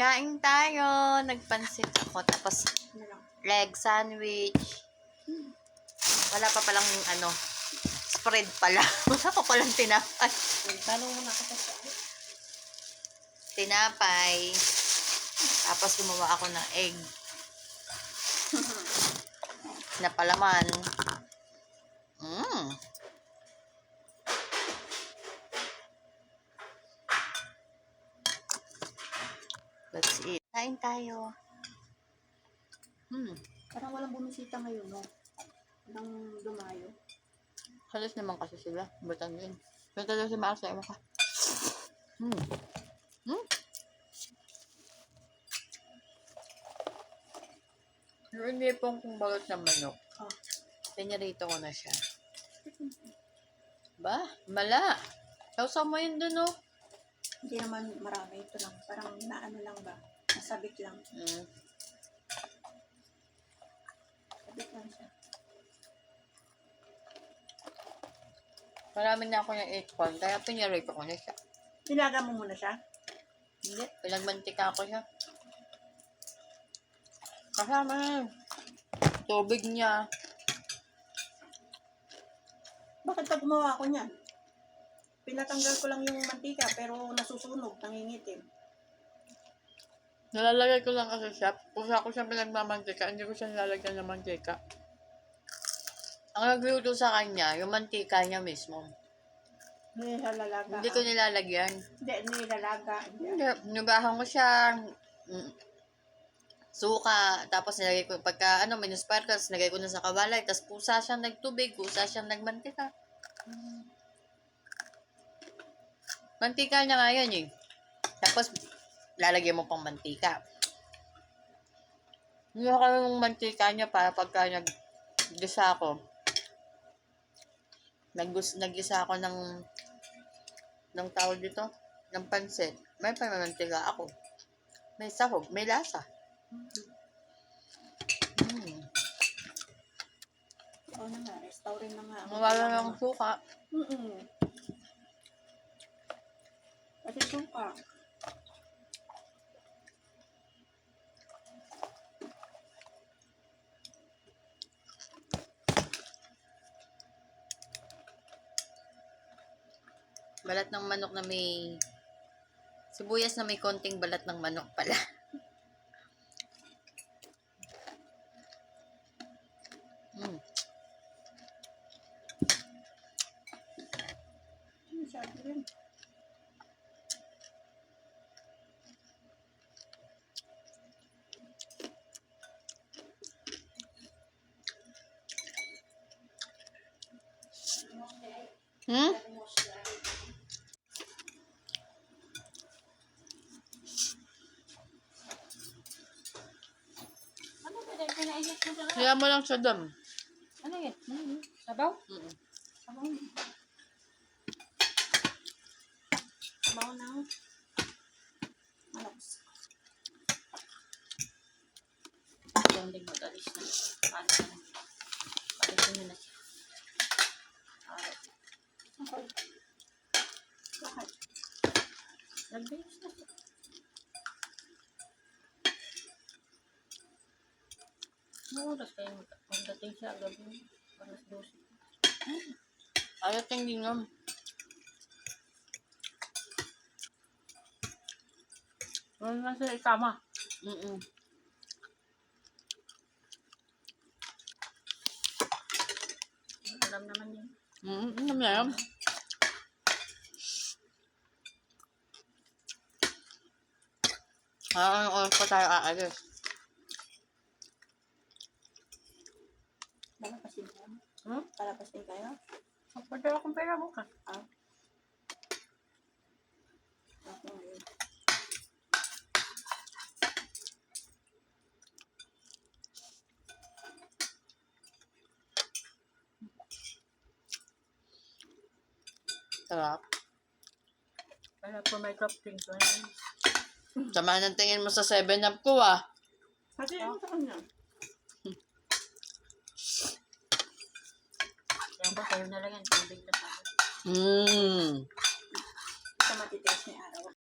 Kain tayo. Nagpansit ako. Tapos, leg sandwich. Wala pa palang spread pala. Wala pa palang tinapay. Tanong mo na ako sa Tinapay. Tapos gumawa ako ng egg. Na palaman. Let's eat. Kain tayo. Parang walang bumisita ngayon, no? Walang dumayo. Halos naman kasi sila. Butang yun. Pero talaga si Marcia, ewan ka. Yung inipong kong balot ng manok. Pinirito ko na siya. Ba? Mala. Sausaw mo yun dun, oh. Hindi naman marami. Ito lang. Parang naano lang ba? Nasabit lang. Sabit lang siya. Marami na ako yung 8 corn, kaya pinirito ko na siya. Nilaga mo muna siya? Hindi. Pinagmantika ko siya. Kasama na tubig niya. Bakit pag gumawa ko niyan? Pinatanggal ko lang yung mantika pero nasusunog, nangingitim. Nalalagay ko lang kasi siya. Pusa ko siya pinagmamantika, hindi ko siya nilalagyan ng mantika. Ang nagluto sa kanya, yung mantika niya mismo. Nilalaga. Hindi ko nilalagyan. Hindi, nilalaga. Hindi. Nugahan ko siya. Suka. Tapos nilagay ko, pagka may sparkles, nilagay ko na sa kawalay. Tapos pusa siyang nagtubig, pusa siyang nagmantika. Mantika niya nga yan eh. Tapos, lalagyan mo pang mantika. Hindi ko yung mantika niya para pagka naggisa ako. Naggisa ako ng tawag dito, ng pansit. May pamamantika ako. May sahog, may lasa. Oo na nga, restaurant na nga. Mawala ng suka. Kasi suka. Balat ng manok na may sibuyas na may konting balat ng manok pala. Masyado rin. Ano ba dahil pinainit mo sa Kaya mo lang siya dam. Ano yun? Sabaw? Sabaw. Sabaw ng manok. Yung din mag-alis na. Paano na? Palitin nyo na siya. Okay. Bakit? Nag-base na siya. Ano oras kayo magdating siya gabi? Alas 12. Ayot yung ginam. Wala na siya ikama. Alam naman yun. Ano na yan? Anong oras pa tayo aalis? Palapasin kayo? Palapasin kayo? Pwede akong pera bukas. Ako ngayon. Sarap. Kaya po may top drinks. Sama ng tingin mo sa 7-Up ko ah. Kasi ano sa kanya? Yan ba, kayo na lang yan. Tubig na sa akin. Mmm. Sa matitiis ni araw.